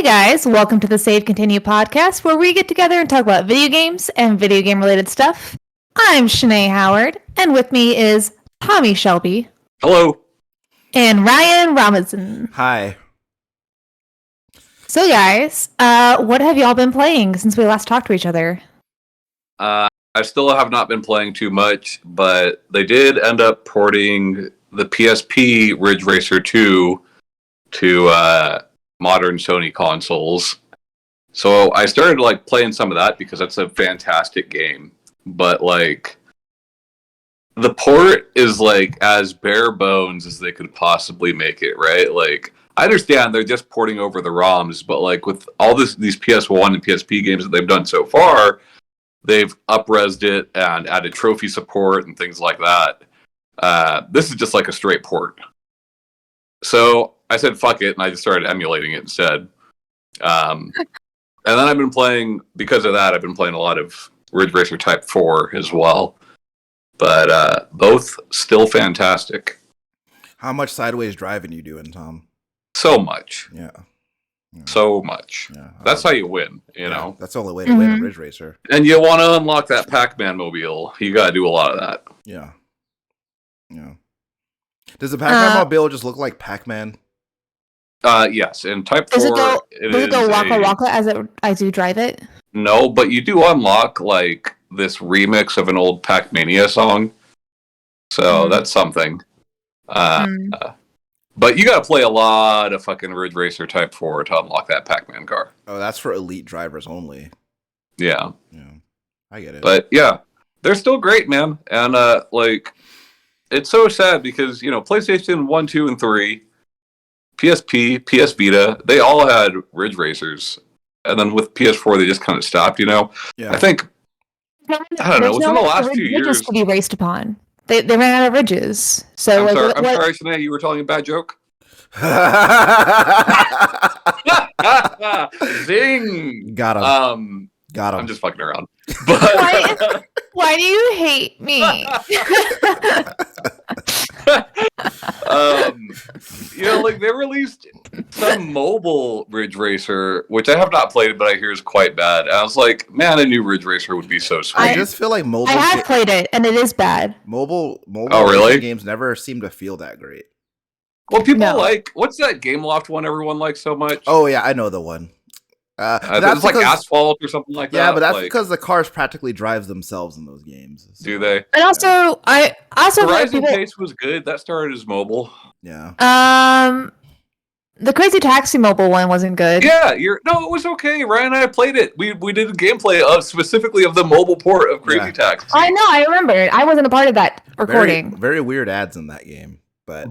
Hey guys, welcome to the Save Continue podcast where we get together and talk about video games and video game related stuff. I'm Shanae Howard, and with me is Tommy Shelby. Hello. And Ryan Robinson. Hi. So guys, what have y'all been playing since we last talked to each other? I still have not been playing too much, but they did end up porting the PSP Ridge Racer 2 to modern Sony consoles. So I started playing some of that because that's a fantastic game. But the port is as bare bones as they could possibly make it, right? I understand they're just porting over the ROMs, but with all these PS1 and PSP games that they've done so far, they've up-resed it and added trophy support and things like that. This is just a straight port. So I said, fuck it, and I just started emulating it instead. And then I've been playing, because of that, I've been playing a lot of Ridge Racer Type 4 as well. But both still fantastic. How much sideways driving you doing, Tom? So much. Yeah. So much. Yeah. That's how you win, you know? That's the only way to win a Ridge Racer. And you want to unlock that Pac-Man mobile. You got to do a lot of that. Yeah. Does the Pac-Man mobile just look like Pac-Man? Yes. In Type 4, does it go Waka Waka as you drive it? No, but you do unlock this remix of an old Pac-Mania song. So that's something. But you got to play a lot of fucking Ridge Racer Type 4 to unlock that Pac-Man car. Oh, that's for elite drivers only. Yeah. I get it. But yeah, they're still great, man. And it's so sad because, PlayStation 1, 2, and 3, PSP, PS Vita, they all had Ridge Racers. And then with PS4, they just kind of stopped, Yeah. I think, I don't know, within the last few years. Ridges to be raced upon. They ran out of ridges. So I'm sorry, Shanae, you were telling a bad joke? Zing! Got him. Got him. I'm just fucking around. But why do you hate me? They released some mobile Ridge Racer, which I have not played, but I hear is quite bad. And I was like, man, a new Ridge Racer would be so sweet. I just feel like mobile. I have played it, and it is bad. Mobile really? games never seem to feel that great. Well, people what's that Gameloft one everyone likes so much? Oh yeah, I know the one. It's like Asphalt or something like that. Yeah, but that's because the cars practically drive themselves in those games. So. Do they? And also, I Horizon Chase was good. That started as mobile. Yeah. The Crazy Taxi mobile one wasn't good. Yeah, it was okay. Ryan and I played it. We did a gameplay specifically of the mobile port of Crazy Taxi. I know, I remember it. I wasn't a part of that recording. Very, very weird ads in that game, but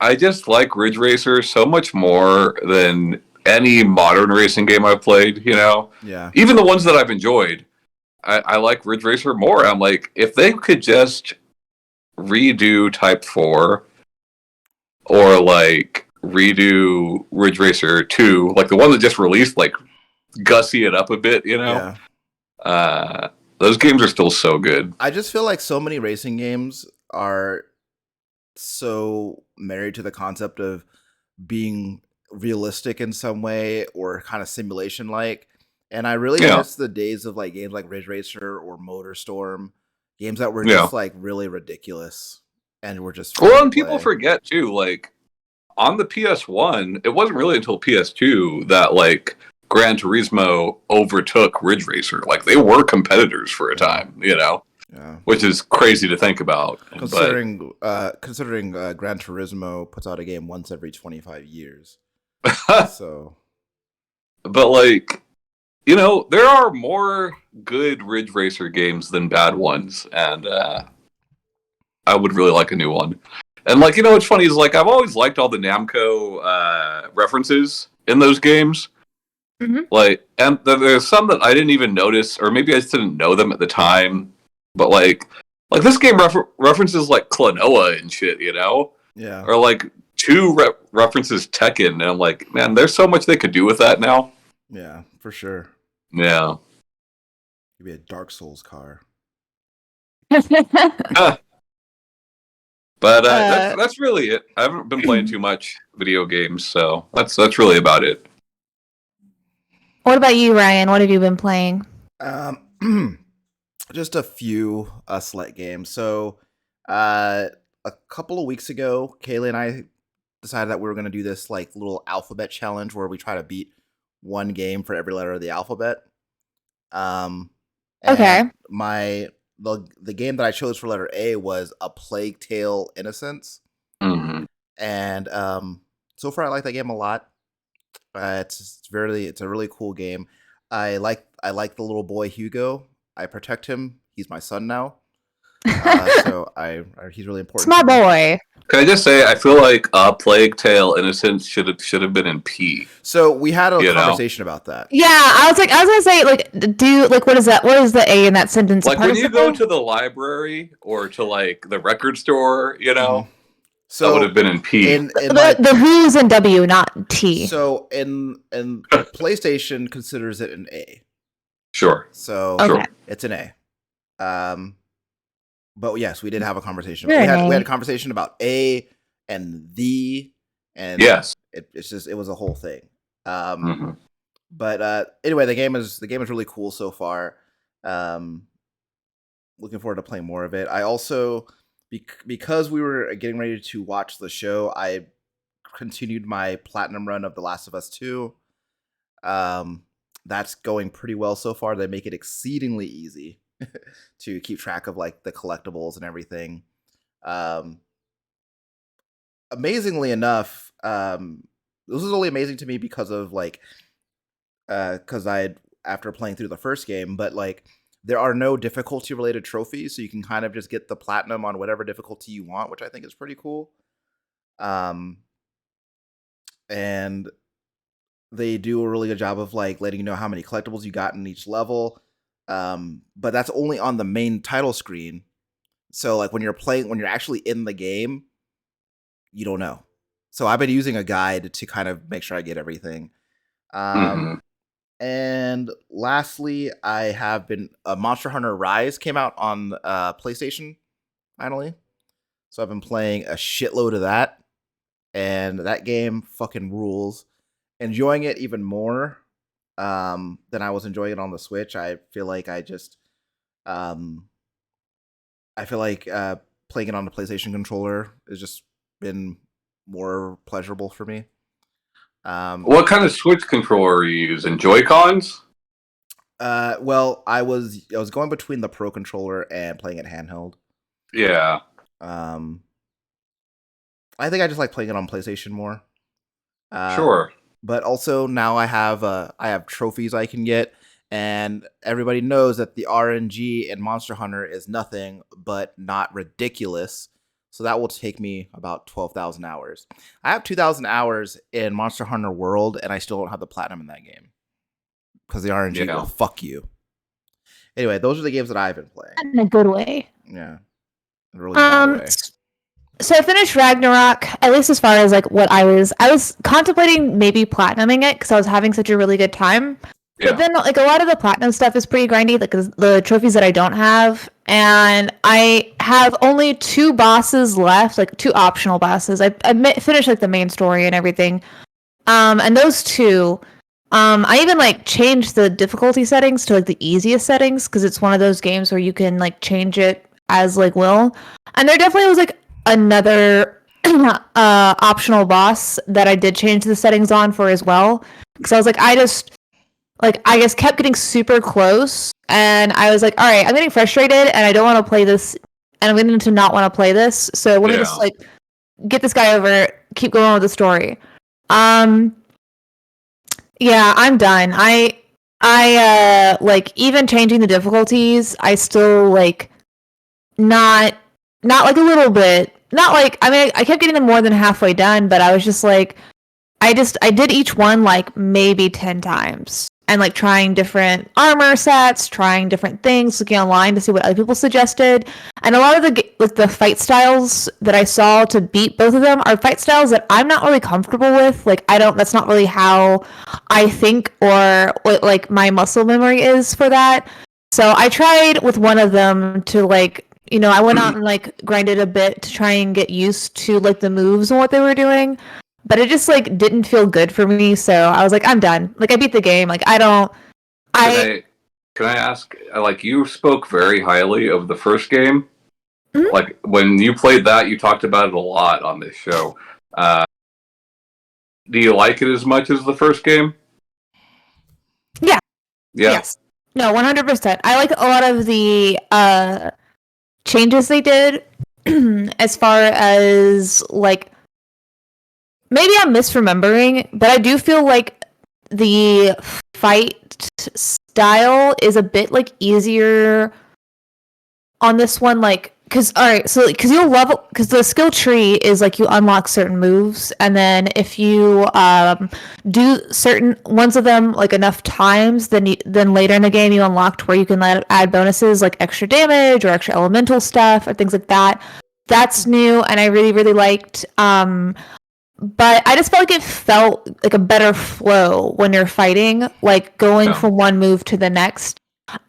I just like Ridge Racer so much more than any modern racing game I've played, Yeah. Even the ones that I've enjoyed, I like Ridge Racer more. I'm like, if they could just redo Type 4 or redo Ridge Racer 2, the one that just released, gussy it up a bit, Yeah. Those games are still so good. I just feel like so many racing games are so married to the concept of being realistic in some way or kind of simulation like, and I really miss the days of games like Ridge Racer or MotorStorm, games that were just really ridiculous and were just well, and people forget too, on the PS1 it wasn't really until PS2 that Gran Turismo overtook Ridge Racer. They were competitors for a time, Yeah. Which is crazy to think about. Considering Gran Turismo puts out a game once every 25 years. So. But there are more good Ridge Racer games than bad ones, and I would really like a new one. And what's funny is I've always liked all the Namco references in those games. Mm-hmm. And there's some that I didn't even notice, or maybe I just didn't know them at the time. But this game references Klonoa and shit, Yeah. Or two references Tekken, and I'm like, man, there's so much they could do with that now. Yeah, for sure. Yeah. Could be a Dark Souls car. But that's really it. I haven't been playing too much video games, so that's really about it. What about you, Ryan? What have you been playing? Just a few select games. So, a couple of weeks ago, Kaylee and I decided that we were going to do this like little alphabet challenge where we try to beat one game for every letter of the alphabet. Okay. The game that I chose for letter A was A Plague Tale: Innocence, and so far I like that game a lot. It's a really cool game. I like the little boy Hugo. I protect him. He's my son now. So he's really important. It's my boy. Can I just say, I feel like Plague Tale: Innocence should have been in P. So we had a conversation about that. Yeah, I was gonna say, like, what is that? What is the A in that sentence? Like when you go to the library or to like the record store, so that would have been in P. The who is in W, not T. So in PlayStation considers it an A. Sure. So it's an A. But yes, we did have a conversation. We had a conversation about A and the, and yes, it was a whole thing. But anyway, the game is really cool so far. Looking forward to playing more of it. I also, because we were getting ready to watch the show, I continued my platinum run of The Last of Us 2. That's going pretty well so far. They make it exceedingly easy to keep track of like the collectibles and everything. Amazingly enough, this was only amazing to me because of like, because after playing through the first game, but like there are no difficulty related trophies, so you can kind of just get the platinum on whatever difficulty you want, which I think is pretty cool. And they do a really good job of like letting you know how many collectibles you got in each level. But that's only on the main title screen. So like when you're actually in the game, you don't know. So I've been using a guide to kind of make sure I get everything. And lastly, I have been Monster Hunter Rise came out on PlayStation finally. So I've been playing a shitload of that, and that game fucking rules. Enjoying it even more than I was enjoying it on the Switch. I feel like playing it on the PlayStation controller has just been more pleasurable for me. What kind of Switch controller are you using? Joy-Cons? Well, I was going between the Pro controller and playing it handheld. Yeah. I think I just like playing it on PlayStation more. Sure. But also now I have trophies I can get, and everybody knows that the RNG in Monster Hunter is nothing but not ridiculous. So that will take me about 12,000 hours. I have 2,000 hours in Monster Hunter World, and I still don't have the platinum in that game because the RNG will fuck you. Anyway, those are the games that I've been playing. In a good way. Yeah. In a really bad way. So I finished Ragnarok, at least as far as like what I was contemplating maybe platinuming it because I was having such a really good time. Yeah. But then like a lot of the platinum stuff is pretty grindy, like the trophies that I don't have. And I have only 2 bosses left, like 2 optional bosses. I finished like the main story and everything. And those 2, I even like changed the difficulty settings to like the easiest settings because it's one of those games where you can like change it as like will. And there definitely was like another optional boss that I did change the settings on for as well. Because I was like, I just kept getting super close, and I was like, all right, I'm getting frustrated, and I don't want to play this, and I'm getting to not want to play this, so let me just, like, get this guy over, keep going with the story. Yeah, I'm done. I like, even changing the difficulties, I still, like, not, like, a little bit, not, like, I mean, I kept getting them more than halfway done, but I was just, like, I did each one, like, maybe 10 times. And like trying different armor sets, trying different things, looking online to see what other people suggested. And a lot of the fight styles that I saw to beat both of them are fight styles that I'm not really comfortable with. Like that's not really how I think or what like my muscle memory is for that. So I tried with one of them to like I went out and like grinded a bit to try and get used to like the moves and what they were doing, but it just like didn't feel good for me. So I was like, I'm done. Like I beat the game. Like I don't. Can I ask? Like you spoke very highly of the first game. Mhm. Like when you played that, you talked about it a lot on this show. Do you like it as much as the first game? Yeah. Yeah. Yes. No, 100%. I like a lot of the changes they did as far as like maybe I'm misremembering, but I do feel like the fight style is a bit like easier on this one, like because you'll level because the skill tree is like you unlock certain moves, and then if you do certain ones of them like enough times, then later in the game you unlocked where you can add bonuses like extra damage or extra elemental stuff or things like that. That's new, and I really really liked. But I just felt like it felt like a better flow when you're fighting, like going from one move to the next.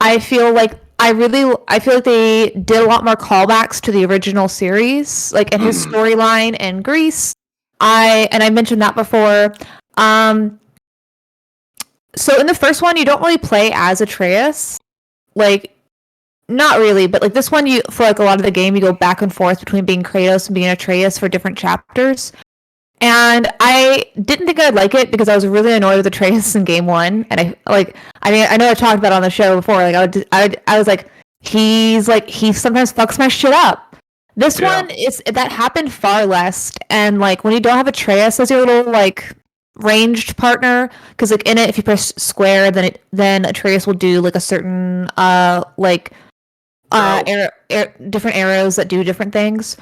I feel like they did a lot more callbacks to the original series, like in his storyline in Greece. I mentioned that before. So in the first one, you don't really play as Atreus, like not really, but like this one, you for like a lot of the game, you go back and forth between being Kratos and being Atreus for different chapters. And I didn't think I'd like it because I was really annoyed with Atreus in game one, and I know I talked about it on the show before. Like I was like, he sometimes fucks my shit up. This one that happened far less, and like when you don't have Atreus as your little like ranged partner, because like in it, if you press square, then Atreus will do like a certain different arrows that do different things.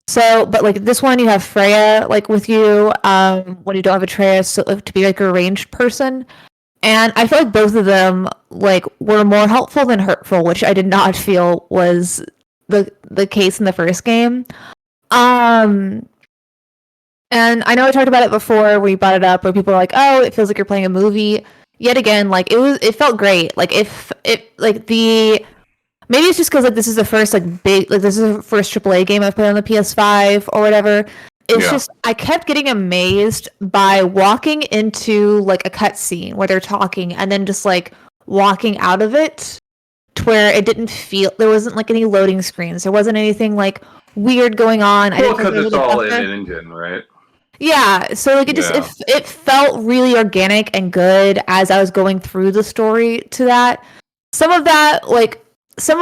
So, but like this one, you have Freya like with you when you don't have Atreus to be like a ranged person, and I feel like both of them like were more helpful than hurtful, which I did not feel was the case in the first game. And I know I talked about it before where you brought it up, where people are like, "Oh, it feels like you're playing a movie." Yet again, like it felt great. Like if it like the. Maybe it's just because like this is the first this is the first AAA game I've played on the PS5 or whatever. It's just I kept getting amazed by walking into like a cutscene where they're talking and then just like walking out of it to where it didn't feel there wasn't like any loading screens. There wasn't anything like weird going on. Well, because it's all in an engine, right? Yeah, so like it felt really organic and good as I was going through the story to that. Some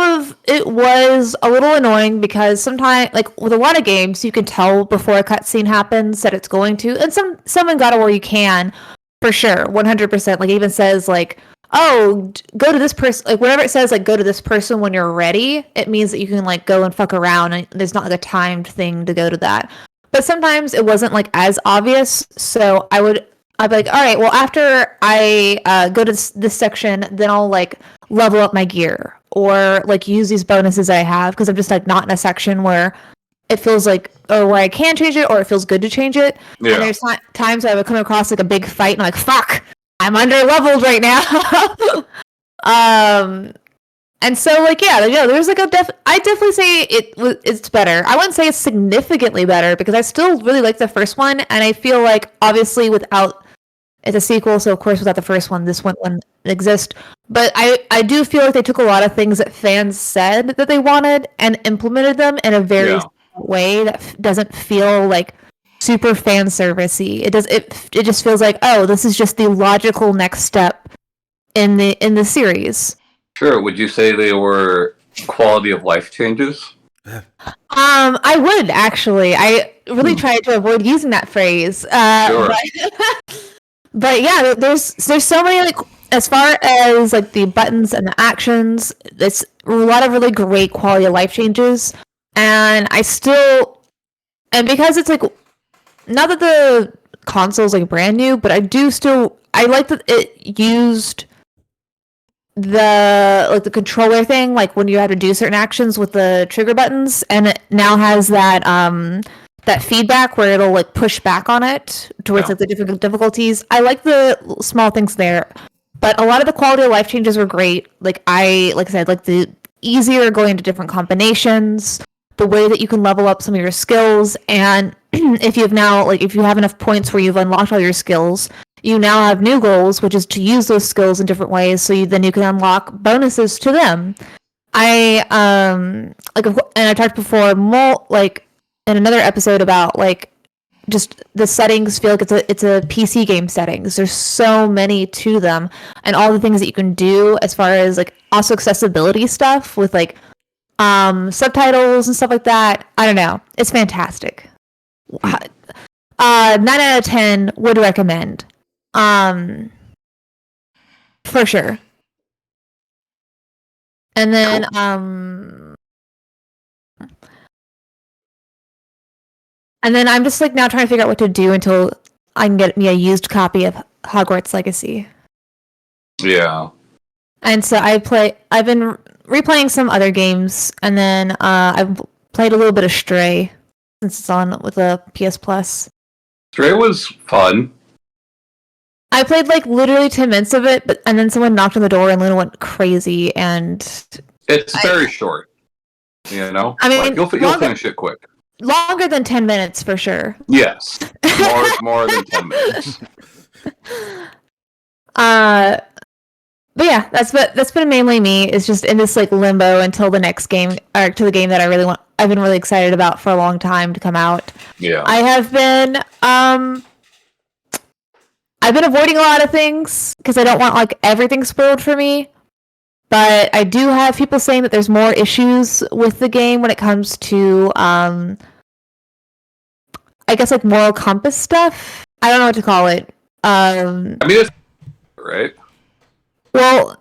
of it was a little annoying because sometimes, like with a lot of games, you can tell before a cutscene happens that it's going to, and some in God of War you can, for sure, 100%. Like it even says like, oh, go to this person. Like whenever it says like go to this person when you're ready, it means that you can like go and fuck around, and there's not like a timed thing to go to that. But sometimes it wasn't like as obvious, so I'd be like, all right, well after I go to this section, then I'll like level up my gear or like use these bonuses I have because I'm just like not in a section where it feels like where I can change it or it feels good to change it. Yeah. And there's times I would come across like a big fight and I'm like, fuck, I'm under leveled right now. And so like there's like I definitely say it's better. I wouldn't say it's significantly better because I still really like the first one, and I feel like obviously it's a sequel, so of course without the first one, this one wouldn't exist. But I do feel like they took a lot of things that fans said that they wanted and implemented them in a very way that doesn't feel like super fan servicey. It just feels like, oh, this is just the logical next step in the series. Sure. Would you say they were quality of life changes? I would actually. I really tried to avoid using that phrase. Sure. But yeah, there's so many like as far as like the buttons and the actions, it's a lot of really great quality of life changes. And because it's like not that the console's like brand new, but I like that it used the controller thing, like when you have to do certain actions with the trigger buttons, and it now has that feedback where it'll like push back on it towards like the different difficulties. I like the small things there, but a lot of the quality of life changes were great. Like I said, like the easier going into different combinations, the way that you can level up some of your skills, and if you have enough points where you've unlocked all your skills, you now have new goals, which is to use those skills in different ways, so then you can unlock bonuses to them. And I talked before, in another episode about just the settings feel like it's a PC game settings. There's so many to them, and all the things that you can do as far as also accessibility stuff with subtitles and stuff like that. I don't know. It's fantastic. 9 out of 10 would recommend. For sure. And then I'm just now trying to figure out what to do until I can get me a used copy of Hogwarts Legacy. Yeah. And so I've been replaying some other games, and then I've played a little bit of Stray since it's on with the PS Plus. Stray was fun. I played literally 10 minutes of it, and then someone knocked on the door and Luna went crazy, and it's very short. You know? I mean, you'll finish it quick. Longer than 10 minutes for sure. Yes. More than 10 minutes. But yeah, that's been mainly me. It's just in this limbo until the next game, or to the game that I've been really excited about for a long time to come out. Yeah. I have been I've been avoiding a lot of things because I don't want everything spoiled for me. But I do have people saying that there's more issues with the game when it comes to I guess moral compass stuff. I don't know what to call it. I mean, it's right. Well,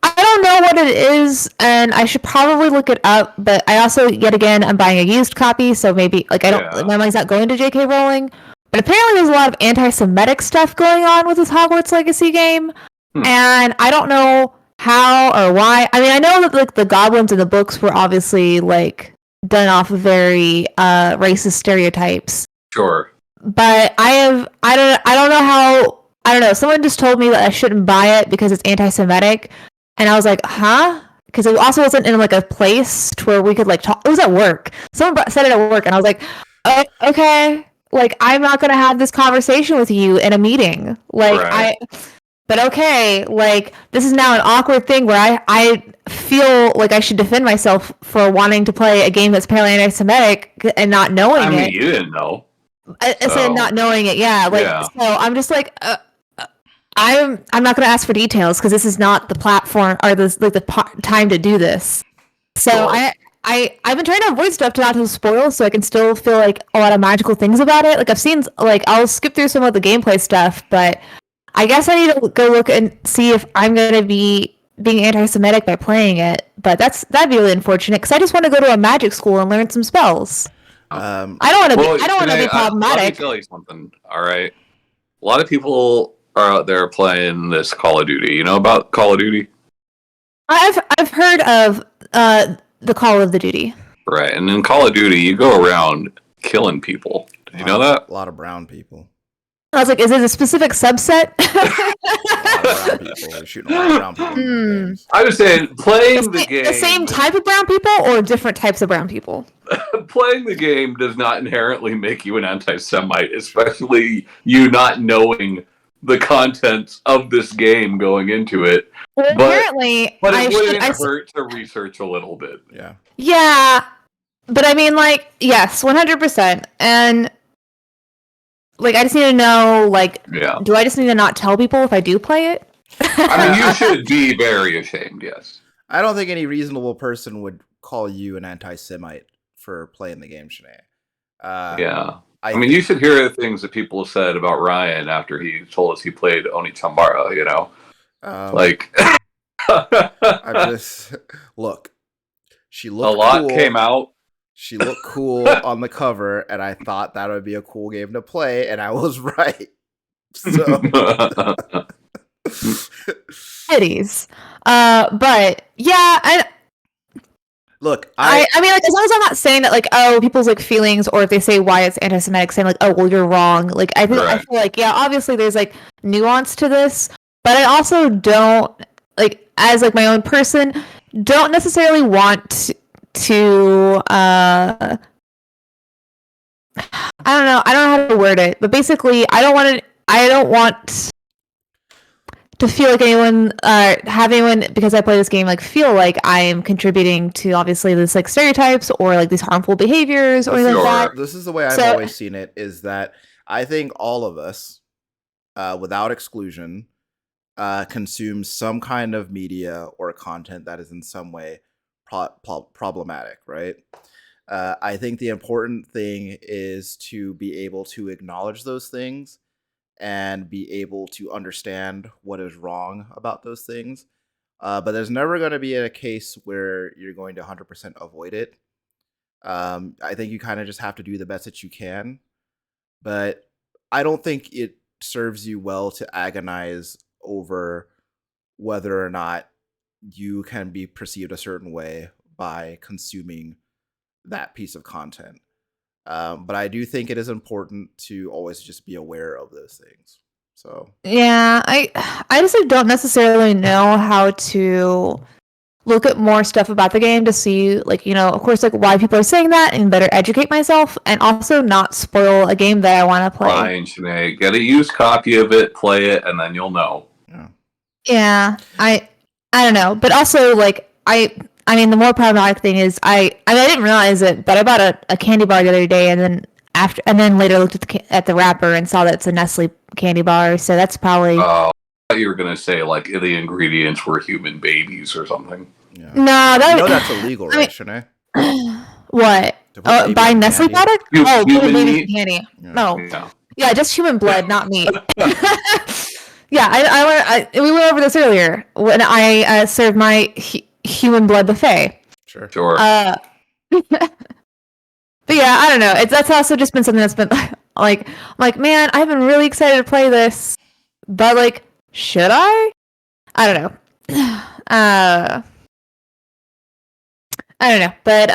I don't know what it is, and I should probably look it up. But I also, yet again, I'm buying a used copy, so maybe my mind's not going to J.K. Rowling. But apparently, there's a lot of anti-Semitic stuff going on with this Hogwarts Legacy game. And I don't know how or why. I mean, I know that the goblins in the books were obviously done off of very racist stereotypes. Sure. But I don't know how. I don't know. Someone just told me that I shouldn't buy it because it's anti-Semitic, and I was like, huh? Because it also wasn't in a place to where we could talk. It was at work. Someone said it at work, and I was like, oh, okay. I'm not gonna have this conversation with you in a meeting. Right. But okay, this is now an awkward thing where I feel like I should defend myself for wanting to play a game that's apparently anti-Semitic and not knowing it. I mean, you didn't know. I said not knowing it, yeah. So I'm just I'm not going to ask for details because this is not the platform or the time to do this. So sure. I've been trying to avoid stuff not to spoil, so I can still feel a lot of magical things about it. I've seen I'll skip through some of the gameplay stuff, but I guess I need to go look and see if I'm going to be being anti-Semitic by playing it. But that'd be really unfortunate because I just want to go to a magic school and learn some spells. I don't want to be problematic. Let me tell you something. All right, a lot of people are out there playing this Call of Duty. You know about Call of Duty? I've heard of the Call of the Duty. Right, and in Call of Duty, you go around killing people. Did you know that? A lot of brown people. I was like, is it a specific subset? A lot of brown people. We're shooting a lot of brown people. I was saying, playing the game. The same type of brown people or different types of brown people? Playing the game does not inherently make you an anti-Semite, especially you not knowing the contents of this game going into it. Well, apparently, but it wouldn't hurt to research a little bit. Yeah. Yeah, but I mean, yes, 100%. And I just need to know, do I just need to not tell people if I do play it? I mean, you should be very ashamed, yes. I don't think any reasonable person would call you an anti-Semite for playing the game, Shanae. Yeah. I mean, you should hear the things that people have said about Ryan after he told us he played Oni Chambara, you know? I just... Look. She looked a lot cool. Came out. She looked cool on the cover, and I thought that would be a cool game to play, and I was right. So... Titties. But, yeah, Look, I mean, as long as I'm not saying that, people's, feelings, or if they say why it's anti-Semitic, saying, oh, well, you're wrong. I feel yeah, obviously there's, nuance to this, but I also don't, as, my own person, don't necessarily want to I don't know how to word it, but basically I don't want to feel like anyone have anyone, because I play this game, like feel like I am contributing to obviously this like stereotypes or like these harmful behaviors or anything like that. This is the way I've always seen it, is that I think all of us, without exclusion, consume some kind of media or content that is in some way problematic, right? I think the important thing is to be able to acknowledge those things and be able to understand what is wrong about those things. But there's never going to be a case where you're going to 100% avoid it. I think you kind of just have to do the best that you can. But I don't think it serves you well to agonize over whether or not you can be perceived a certain way by consuming that piece of content. But I do think it is important to always just be aware of those things. So yeah, I just like, don't necessarily know how to look at more stuff about the game to see, like, you know, of course, like why people are saying that and better educate myself and also not spoil a game that I want to play. Fine, Sinead. Get a used copy of it, play it, and then you'll know. Yeah, I don't know, but also like I mean, the more problematic thing is I didn't realize it, but I bought a candy bar the other day, and then later looked at the wrapper and saw that it's a Nestle candy bar. So that's probably. I thought you were gonna say like the ingredients were human babies or something. Yeah. No, that's illegal, right, Sinead? What? Buy Nestle product? Human baby candy. Yeah. No. Yeah, just human blood, not meat. Yeah, we went over this earlier when I served my human blood buffet. Sure. But yeah, I don't know. That's also just been something that's been like, I'm like, man, I've been really excited to play this, but like, should I? I don't know. I don't know. But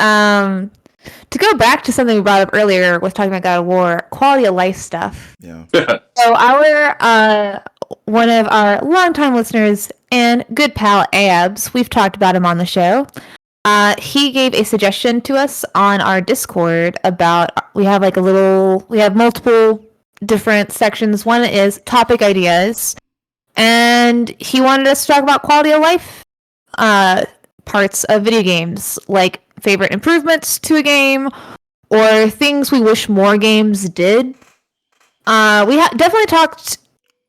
to go back to something we brought up earlier with talking about God of War, quality of life stuff. Yeah. So our one of our longtime listeners and good pal Abs, we've talked about him on the show. He gave a suggestion to us on our Discord about, we have multiple different sections. One is topic ideas, and he wanted us to talk about quality of life parts of video games, like favorite improvements to a game or things we wish more games did. We definitely talked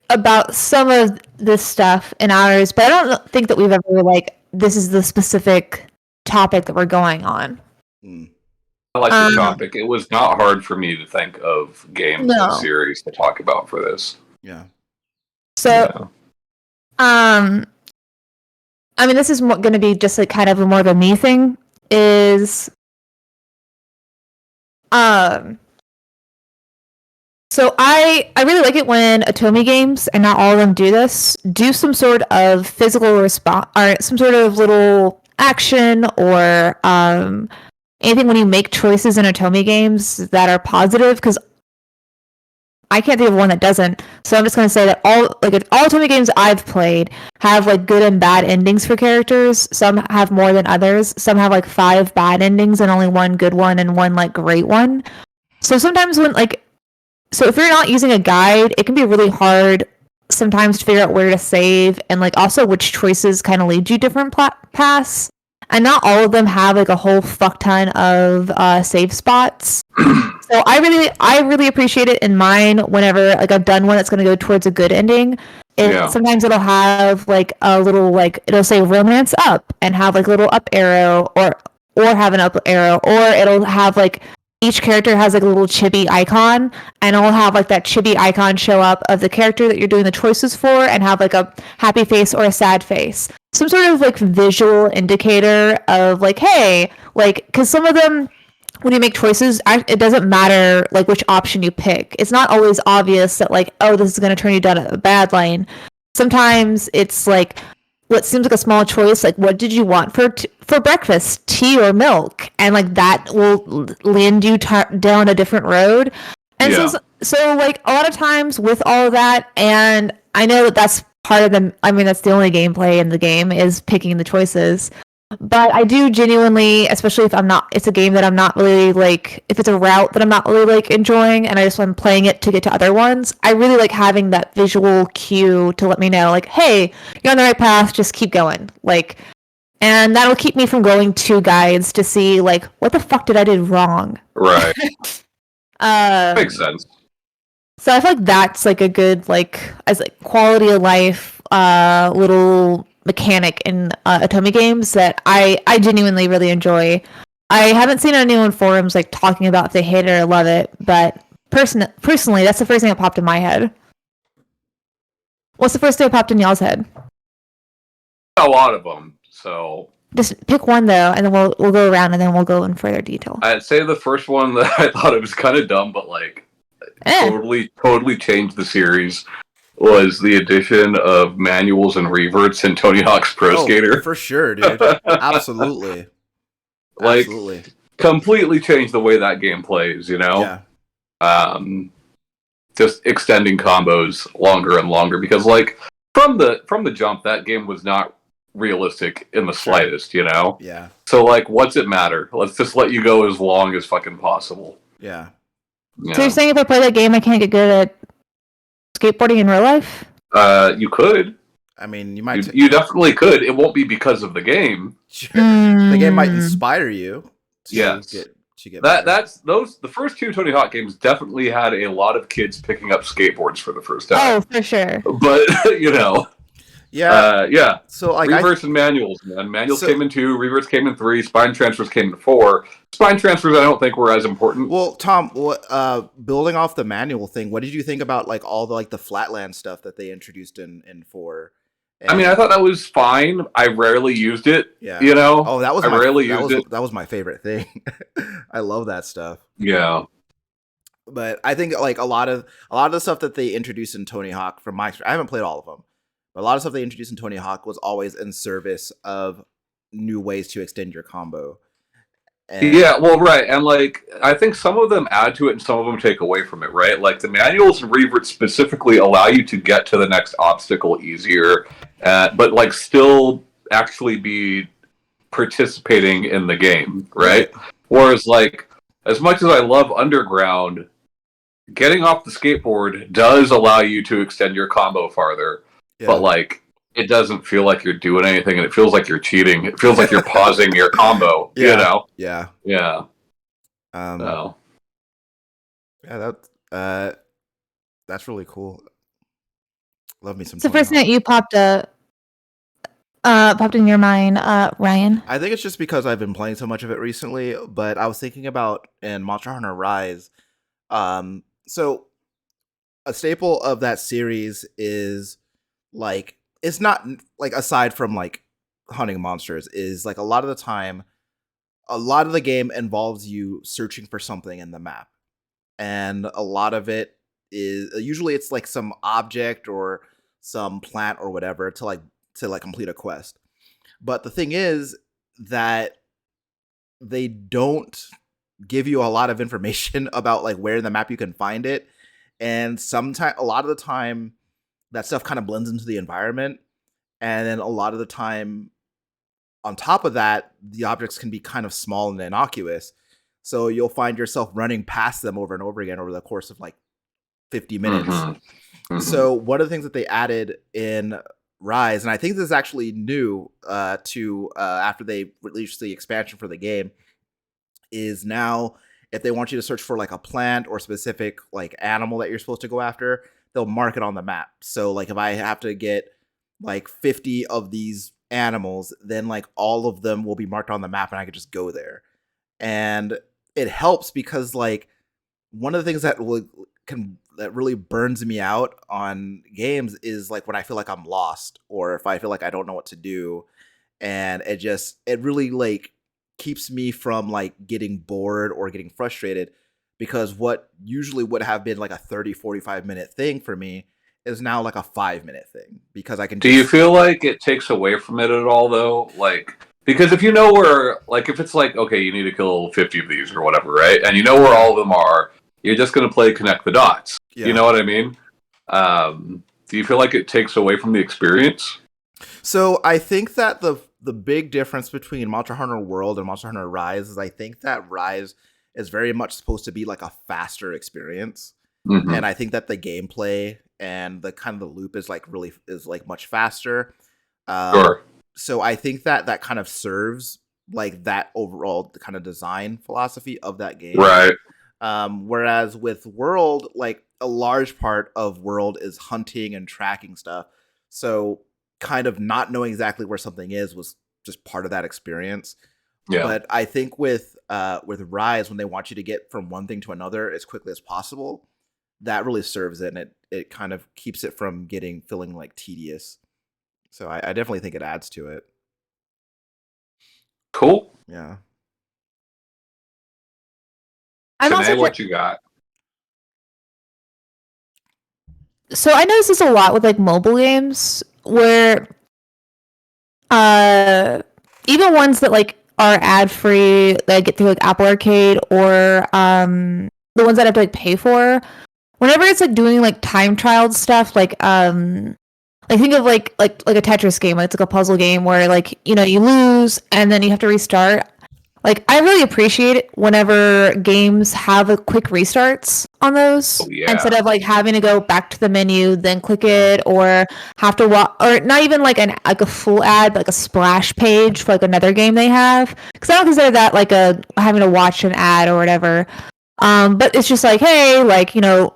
about some of this stuff in ours, but I don't think that we've ever this is the specific topic that we're going on. I like the topic. It was not hard for me to think of games and series to talk about for this. Yeah. So, I mean, this is going to be just like kind of more of a me thing. So I really like it when Otome games, and not all of them do this, do some sort of physical response or some sort of little action or anything when you make choices in Otome games that are positive, because I can't think of one that doesn't. So I'm just going to say that all Otome games I've played have like good and bad endings for characters. Some have more than others. Some have like 5 bad endings and only 1 good one and 1 like great one. So sometimes so if you're not using a guide, it can be really hard sometimes to figure out where to save and like also which choices kind of lead you different paths. And not all of them have like a whole fuck ton of save spots. So I really appreciate it in mine whenever like I've done one that's going to go towards a good ending. Sometimes it'll have like a little it'll say romance up and have like a little up arrow or have an up arrow, or it'll have like each character has like a little chibi icon, and it'll have like that chibi icon show up of the character that you're doing the choices for and have like a happy face or a sad face. Some sort of like visual indicator of like, hey, like, because some of them, when you make choices, it doesn't matter like which option you pick. It's not always obvious that like, oh, this is going to turn you down a bad lane. Sometimes it's like what seems like a small choice, like what did you want for breakfast, tea or milk, and like that will land you down a different road. And so like a lot of times with all of that, and I know that's part of that's the only gameplay in the game is picking the choices. But I do genuinely, especially if it's a game that I'm not really like, if it's a route that I'm not really like enjoying and I just want playing it to get to other ones, I really like having that visual cue to let me know, like, hey, you're on the right path, just keep going. Like, and that'll keep me from going to guides to see, like, what the fuck did I do wrong? Right. Makes sense. So I feel like that's like a good, like, as like quality of life, little mechanic in Otome games that I genuinely really enjoy. I haven't seen anyone forums like talking about if they hate it or love it, but personally, that's the first thing that popped in my head. What's the first thing that popped in y'all's head? A lot of them. So just pick one though, and then we'll go around and then we'll go in further detail. I'd say the first one that I thought it was kind of dumb, but like totally changed the series was the addition of manuals and reverts in Tony Hawk's Pro Skater. For sure, dude. Absolutely. Like, completely changed the way that game plays, you know? Yeah. Just extending combos longer and longer, because like from the jump, that game was not realistic in the slightest, you know? Yeah. So like, what's it matter? Let's just let you go as long as fucking possible. Yeah. So you're saying if I play that game, I can't get good at skateboarding in real life? You could. I mean, you might. You definitely could. It won't be because of the game. The game might inspire you. Yes. The first two Tony Hawk games definitely had a lot of kids picking up skateboards for the first time. Oh, for sure. But you know. Yeah. So like reverts and manuals, man. Manuals came in 2, reverts came in 3, spine transfers came in 4. Spine transfers I don't think were as important. Well, Tom, building off the manual thing, what did you think about like all the like the flatland stuff that they introduced in 4? I mean, I thought that was fine. I rarely used it. Yeah. You know? Oh, that was that was my favorite thing. I love that stuff. Yeah. But I think like a lot of the stuff that they introduced in Tony Hawk, from my experience, I haven't played all of them. A lot of stuff they introduced in Tony Hawk was always in service of new ways to extend your combo. Yeah, well, right. And, like, I think some of them add to it and some of them take away from it, right? Like, the manuals and reverts specifically allow you to get to the next obstacle easier, but, like, still actually be participating in the game, right? Whereas, like, as much as I love Underground, getting off the skateboard does allow you to extend your combo farther. Yeah. But, like, it doesn't feel like you're doing anything, and it feels like you're cheating. It feels like you're pausing your combo, you know? Yeah. Yeah. Yeah, that's really cool. Love me some. It's the first thing that you popped in your mind, Ryan? I think it's just because I've been playing so much of it recently, but I was thinking about in Monster Hunter Rise, so a staple of that series is like, it's not like, aside from like hunting monsters, is like a lot of the time, a lot of the game involves you searching for something in the map. And a lot of it is usually it's like some object or some plant or whatever to complete a quest. But the thing is that they don't give you a lot of information about like where in the map you can find it. And a lot of the time that stuff kind of blends into the environment. And then a lot of the time, on top of that, the objects can be kind of small and innocuous. So you'll find yourself running past them over and over again over the course of like 50 minutes. Mm-hmm. So one of the things that they added in Rise, and I think this is actually new after they released the expansion for the game, is now if they want you to search for like a plant or specific like animal that you're supposed to go after, they'll mark it on the map. So like if I have to get like 50 of these animals, then like all of them will be marked on the map and I could just go there. And it helps because like one of the things that really burns me out on games is like when I feel like I'm lost or if I feel like I don't know what to do. And it really like keeps me from like getting bored or getting frustrated, because what usually would have been like a 30-45 minute thing for me is now like a 5-minute thing, because I can Do you feel like it takes away from it at all though? Like, because if you know where, like if it's like, okay, you need to kill 50 of these or whatever, right? And you know where all of them are, you're just going to play connect the dots. Yeah. You know what I mean? Do you feel like it takes away from the experience? So I think that the the big difference between Monster Hunter World and Monster Hunter Rise is I think that Rise is very much supposed to be like a faster experience. Mm-hmm. And I think that the gameplay and the kind of the loop is like much faster. Sure. So I think that kind of serves like that overall kind of design philosophy of that game. Right. Whereas with World, like a large part of World is hunting and tracking stuff. So kind of not knowing exactly where something is was just part of that experience. Yeah. But I think with Rise, when they want you to get from one thing to another as quickly as possible, that really serves it, and it kind of keeps it from feeling like tedious. So I definitely think it adds to it. Cool. Yeah. I'm Sinead, also what you got? So I notice this a lot with like mobile games where even ones that like are ad free that I get through like Apple Arcade or the ones that I have to like pay for, whenever it's like doing like time trial stuff, like think of like a Tetris game, like it's like a puzzle game where like, you know, you lose and then you have to restart. Like, I really appreciate it whenever games have a quick restarts on those instead of like having to go back to the menu, then click it, or have to watch, or not even like a full ad, but like a splash page for like another game they have. Because I don't consider that like having to watch an ad or whatever. But it's just like, hey, like, you know,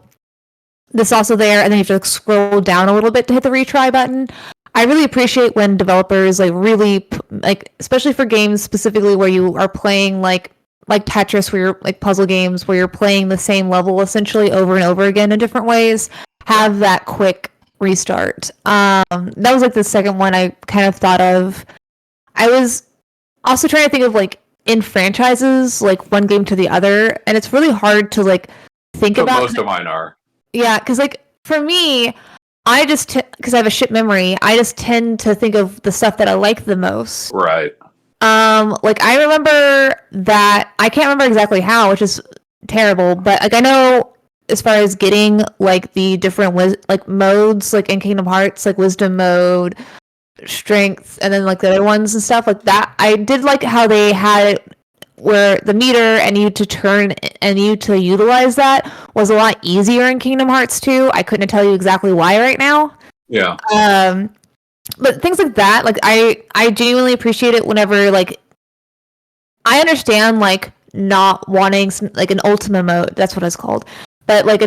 this is also there, and then you have to like, scroll down a little bit to hit the retry button. I really appreciate when developers like really like, especially for games specifically where you are playing like Tetris, where you're like puzzle games where you're playing the same level essentially over and over again in different ways, have that quick restart. That was like the second one I kind of thought of. I was also trying to think of like in franchises, like one game to the other, and it's really hard to like think about. Most of mine are. Yeah, because like for me, I just because I have a shit memory, I just tend to think of the stuff that I like the most. Right. Like I remember that I can't remember exactly how, which is terrible, but like I know as far as getting like the different like modes, like in Kingdom Hearts, like wisdom mode, strength, and then like the other ones and stuff like that. I did like how they had it where the meter and you to turn and you to utilize that was a lot easier in Kingdom Hearts 2. I couldn't tell you exactly why right now. Yeah. But things like that, like I genuinely appreciate it whenever like I understand like not wanting like an Ultima mode, that's what it's called. But like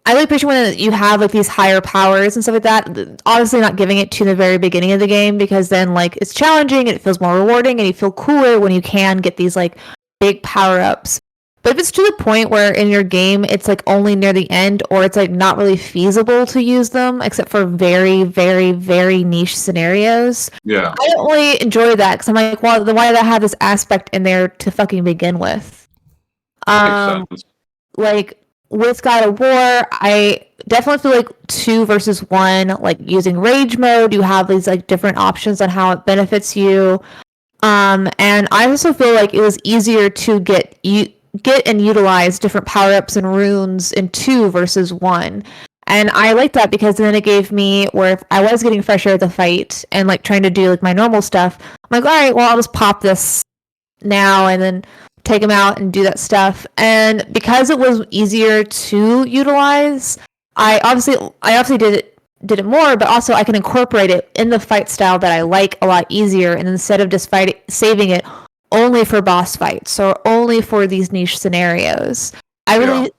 I really appreciate when you have like these higher powers and stuff like that. Obviously not giving it to the very beginning of the game because then like it's challenging and it feels more rewarding and you feel cooler when you can get these like big power-ups. But if it's to the point where in your game it's like only near the end or it's like not really feasible to use them except for very, very, very niche scenarios. Yeah. I don't really enjoy that because I'm like, well, then why did I have this aspect in there to fucking begin with? Makes sense. Like with God of War, I definitely feel like 2 versus 1, like using rage mode, you have these like different options on how it benefits you. And I also feel like it was easier to get and utilize different power-ups and runes in 2 versus 1. And I like that because then it gave me where if I was getting frustrated at the fight and like trying to do like my normal stuff, I'm like, all right, well, I'll just pop this now and then take them out and do that stuff. And because it was easier to utilize, I obviously did it more, but also I can incorporate it in the fight style that I like a lot easier. And instead of just saving it only for boss fights or only for these niche scenarios, I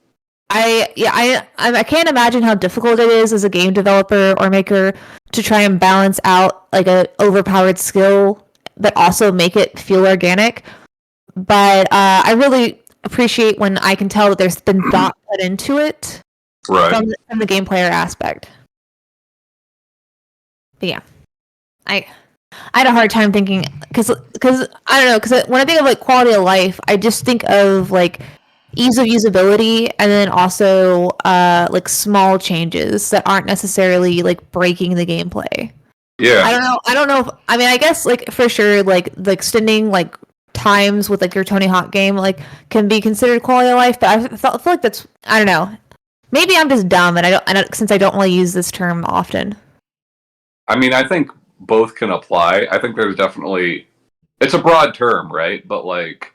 can't imagine how difficult it is as a game developer or maker to try and balance out like a overpowered skill, but also make it feel organic. But I really appreciate when I can tell that there's been thought put into it from the game player aspect. But yeah, I had a hard time thinking because I don't know, because when I think of like quality of life, I just think of like ease of usability and then also like small changes that aren't necessarily like breaking the gameplay. Yeah. I don't know. I mean, I guess like for sure, like the extending like times with like your Tony Hawk game like can be considered quality of life, but I feel like that's, I don't know. Maybe I'm just dumb and I don't since I don't really use this term often. I mean, I think both can apply. I think there's definitely, it's a broad term, right? But like,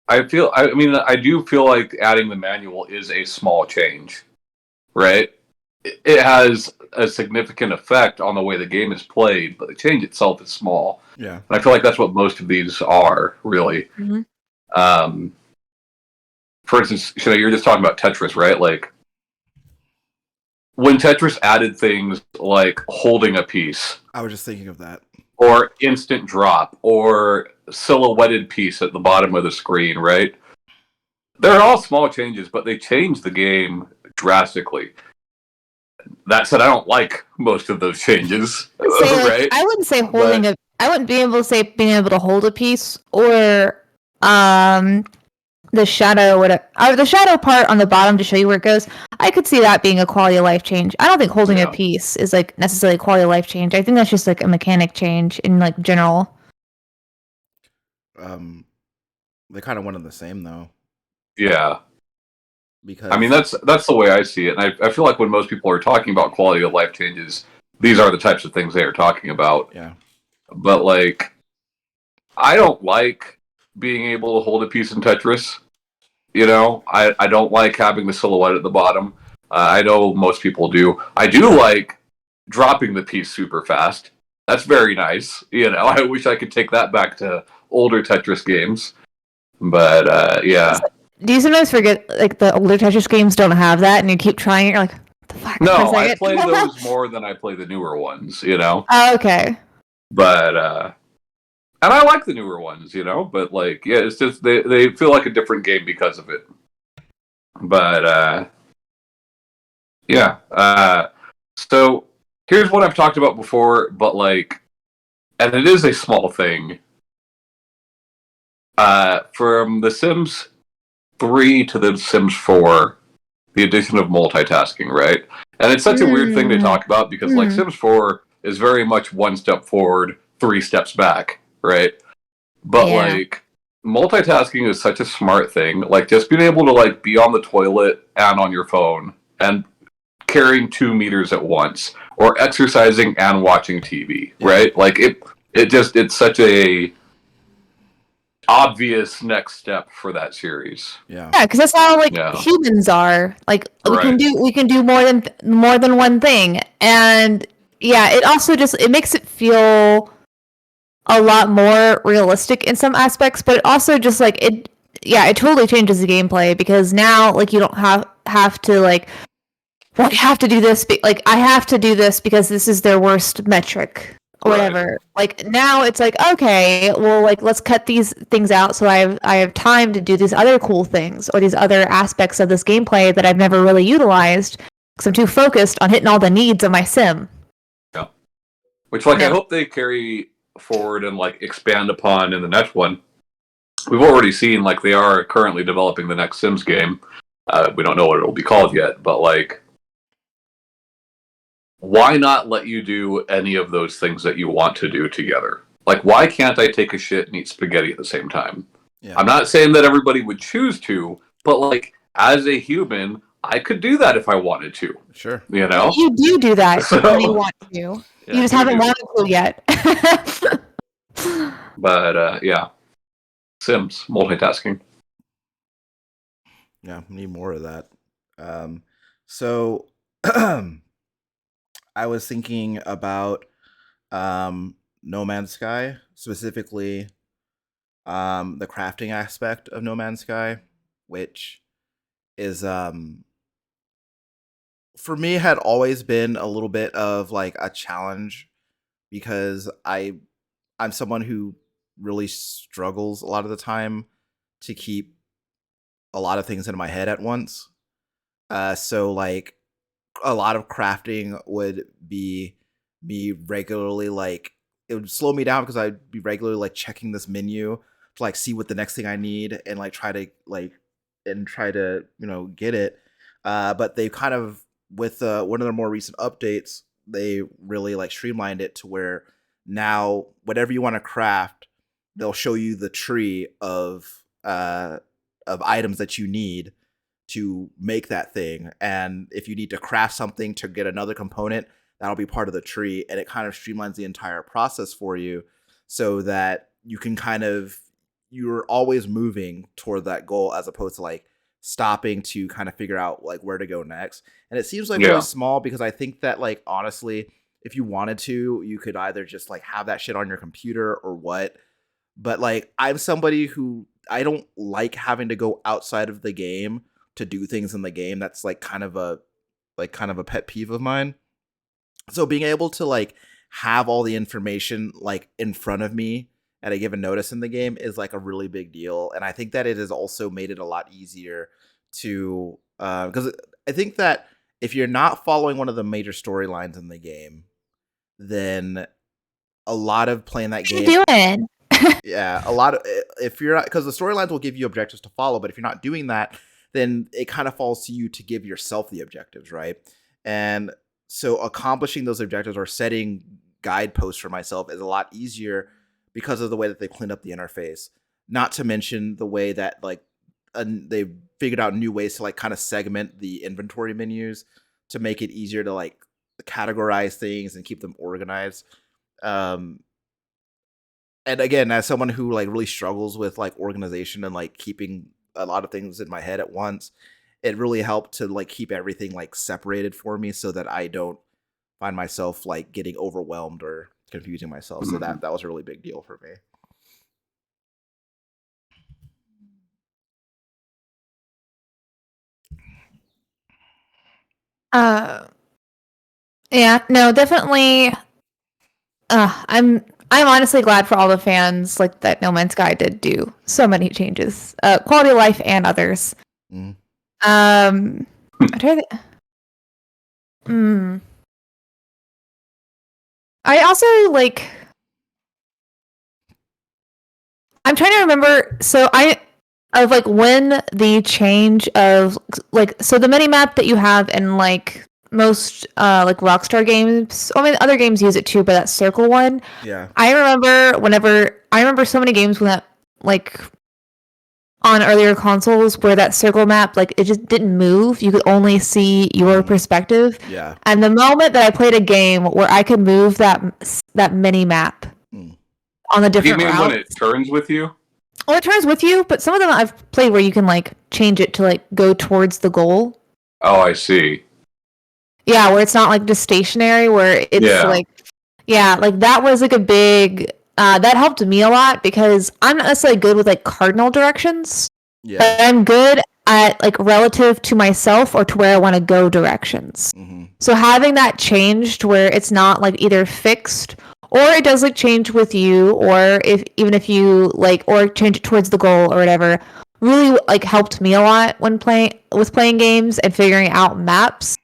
I do feel like adding the manual is a small change, right? It has a significant effect on the way the game is played, but the change itself is small. Yeah. And I feel like that's what most of these are, really. Mm-hmm. For instance, you're just talking about Tetris, right? Like, when Tetris added things like holding a piece, I was just thinking of that. or instant drop, or silhouetted piece at the bottom of the screen, right? They're all small changes, but they change the game drastically. That said, I don't like most of those changes, right? I wouldn't say holding I wouldn't be able to say being able to hold a piece or the shadow the shadow part on the bottom to show you where it goes. I could see that being a quality of life change. I don't think holding a piece is like necessarily a quality of life change. I think that's just like a mechanic change in like general. They kind of one and the same though. Yeah. Because I mean, that's the way I see it. And I feel like when most people are talking about quality of life changes, these are the types of things they are talking about. Yeah. But like, I don't like being able to hold a piece in Tetris. I don't like having the silhouette at the bottom. I know most people do. I do like dropping the piece super fast. That's very nice. I wish I could take that back to older Tetris games. But yeah. Do you sometimes forget like the older Tetris games don't have that, and you keep trying it? You're like, what the fuck? No, I play those more than I play the newer ones. Oh, okay. But and I like the newer ones, But like, yeah, it's just they feel like a different game because of it. But yeah. So here's what I've talked about before, but like, and it is a small thing. From The Sims 3 to The Sims 4, the addition of multitasking, right? And it's such a weird thing to talk about because like Sims 4 is very much one step forward, 3 steps back, right? But like, multitasking is such a smart thing. Like, just being able to like be on the toilet and on your phone and carrying 2 meters at once, or exercising and watching TV, right? Like it's such a obvious next step for that series. Yeah, because that's how like humans are. Like we can do more than one thing, and it also it makes it feel a lot more realistic in some aspects, but it also just like it totally changes the gameplay because now like you don't have to like, well, I have to do this. Like I have to do this because this is their worst metric. Or whatever. Like now it's like, okay, well, like let's cut these things out so I have time to do these other cool things or these other aspects of this gameplay that I've never really utilized because I'm too focused on hitting all the needs of my sim. Yeah. Which I hope they carry forward and like expand upon in the next one. We've already seen like they are currently developing the next Sims game. We don't know what it'll be called yet, but like, why not let you do any of those things that you want to do together? Like, why can't I take a shit and eat spaghetti at the same time? Yeah. I'm not saying that everybody would choose to, but like, as a human, I could do that if I wanted to. Sure. You do that when you want to. You just haven't wanted to yet. But yeah. Sims, multitasking. Yeah, need more of that. So I was thinking about No Man's Sky, specifically the crafting aspect of No Man's Sky, which is for me had always been a little bit of like a challenge because I'm someone who really struggles a lot of the time to keep a lot of things in my head at once. So like a lot of crafting would be me regularly like it would slow me down because I'd be regularly like checking this menu to like see what the next thing I need and like try to get it. But they kind of with one of their more recent updates, they really like streamlined it to where now whatever you want to craft, they'll show you the tree of items that you need to make that thing. And if you need to craft something to get another component, that'll be part of the tree, and it kind of streamlines the entire process for you so that you can you're always moving toward that goal as opposed to like stopping to kind of figure out like where to go next. And it seems like really small because I think that like honestly, if you wanted to, you could either just like have that shit on your computer or what. But like I'm somebody who I don't like having to go outside of the game to do things in the game. That's like kind of a pet peeve of mine. So being able to like have all the information like in front of me at a given notice in the game is like a really big deal. And I think that it has also made it a lot easier to because I think that if you're not following one of the major storylines in the game, then a lot of playing that game. What are you doing? Yeah, a lot of if you're not, because the storylines will give you objectives to follow, but if you're not doing that, then it kind of falls to you to give yourself the objectives, right? And so accomplishing those objectives or setting guideposts for myself is a lot easier because of the way that they cleaned up the interface. Not to mention the way that like they figured out new ways to like kind of segment the inventory menus to make it easier to like categorize things and keep them organized. And again, as someone who like really struggles with like organization and like keeping a lot of things in my head at once, it really helped to like keep everything like separated for me so that I don't find myself like getting overwhelmed or confusing myself. So that was a really big deal for me. Yeah, no, definitely. I'm honestly glad for all the fans like that No Man's Sky did do so many changes, quality of life and others. I try to. I also like. I'm trying to remember. So of like when the change of like the mini map that you have in like most like Rockstar games. I mean, other games use it too, but that circle one. Yeah. I remember so many games when that like on earlier consoles where that circle map like it just didn't move. You could only see your perspective. Yeah. And the moment that I played a game where I could move that mini map on the different routes. You mean when it turns with you? Well, it turns with you, but some of them I've played where you can like change it to like go towards the goal. Oh, I see. Yeah, where it's not like just stationary, where it's like that was like a big that helped me a lot because I'm not necessarily good with like cardinal directions. Yeah. But I'm good at like relative to myself or to where I want to go directions. So having that changed where it's not like either fixed or it does like change with you, or if you like or change it towards the goal or whatever, really like helped me a lot when playing games and figuring out maps.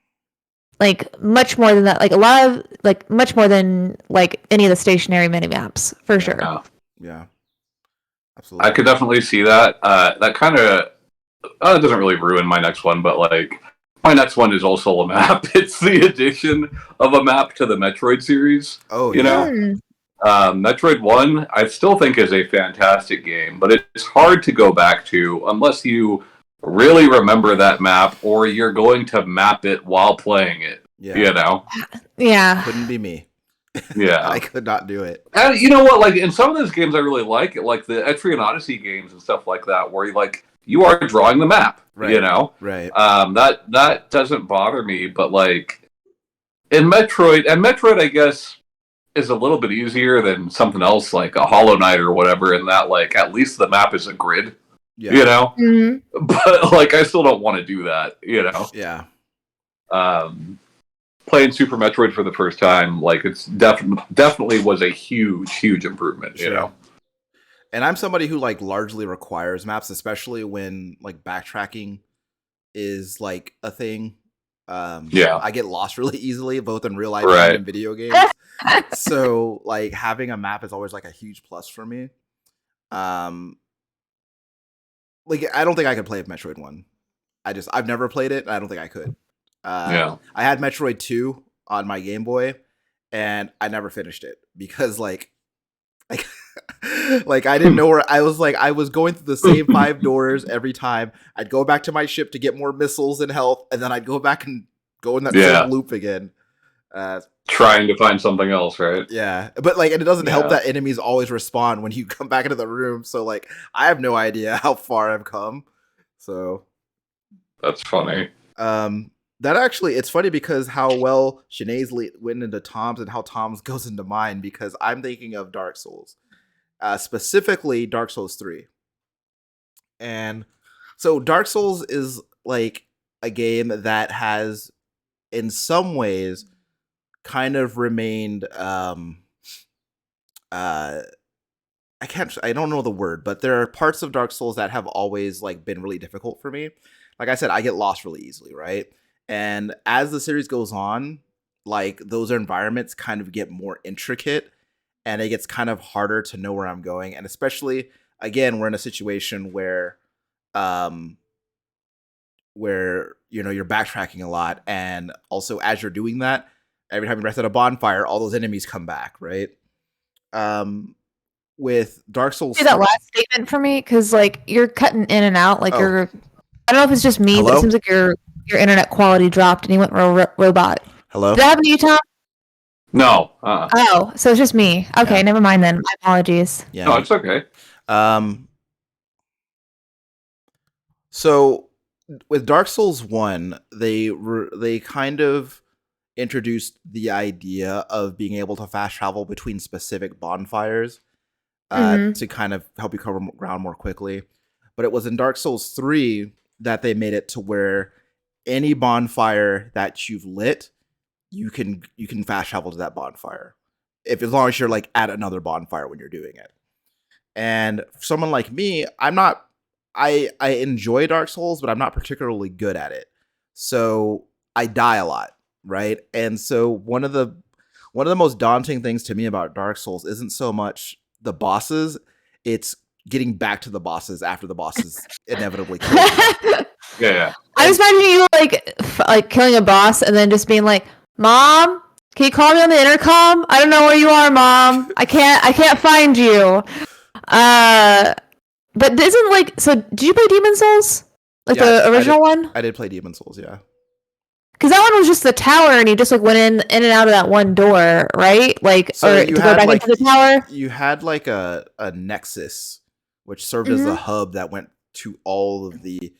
Like much more than that, like a lot of like much more than like any of the stationary mini maps for sure. Yeah, absolutely. I could definitely see that. That kind of it doesn't really ruin my next one, but like my next one is also a map. It's the addition of a map to the Metroid series. Oh, you know, Metroid 1, I still think is a fantastic game, but it's hard to go back to unless you really remember that map or you're going to map it while playing it. Yeah. You know? Yeah. Couldn't be me. Yeah. I could not do it. And you know what? Like in some of those games I really like it, like the Etrian Odyssey games and stuff like that, where you are drawing the map. Right. You know? Right. That doesn't bother me, but like in Metroid I guess is a little bit easier than something else like a Hollow Knight or whatever, in that like at least the map is a grid. Yeah. You know? But like I still don't want to do that, you know? Yeah. Playing Super Metroid for the first time, like it's definitely was a huge improvement, you know? And I'm somebody who like largely requires maps, especially when like backtracking is like a thing. I get lost really easily, both in real life and in video games. So like having a map is always like a huge plus for me. Like I don't think I could play Metroid 1. I've never played it, and I don't think I could. I had Metroid 2 on my Game Boy, and I never finished it because like I didn't know where I was. Like I was going through the same 5 doors every time. I'd go back to my ship to get more missiles and health, and then I'd go back and go in that same loop again. Trying to find something else, right? Yeah, but like, and it doesn't help Yeah. that enemies always respond when you come back into the room. So like, I have no idea how far I've come. So That's funny. that actually, it's funny because how well Shanae's went into Tom's and how Tom's goes into mine, because I'm thinking of Dark Souls, specifically Dark Souls 3. And so Dark Souls is like a game that has, in some ways, kind of remained I don't know the word, but there are parts of Dark Souls that have always like been really difficult for me. Like I said, I get lost really easily, right? And as the series goes on, like those environments kind of get more intricate and it gets kind of harder to know where I'm going. And especially again, we're in a situation where you're backtracking a lot, and also as you're doing that, every time you rest at a bonfire, all those enemies come back, right? With Dark Souls, say that last statement for me, because like you're cutting in and out. Like Oh. you're, I don't know if it's just me, but Hello? it seems like your internet quality dropped and you went robot. hello. Did that happen to you, Tom? No. Oh, so it's just me. Okay, Yeah. never mind then. My apologies. Yeah. No, it's okay. So with Dark Souls 1, they kind of introduced the idea of being able to fast travel between specific bonfires to kind of help you cover ground more quickly. But it was in Dark Souls 3 that they made it to where any bonfire that you've lit, you can fast travel to that bonfire, as long as you're like at another bonfire when you're doing it. And for someone like me, I enjoy Dark Souls, but I'm not particularly good at it. So I die a lot, right? And so one of the most daunting things to me about Dark Souls isn't so much the bosses, it's getting back to the bosses after the bosses inevitably kill you. Yeah. I just imagine you like killing a boss and then just being like, "Mom, can you call me on the intercom? I don't know where you are, Mom. I can't find you." But isn't like, so did you play Demon Souls? Like Yeah, the original one? I did play Demon Souls, yeah. Because that one was just the tower, and you just like went in and out of that one door, right? Like, So or you to had, go back like, into the tower. You had like a nexus, which served as the hub that went to all of the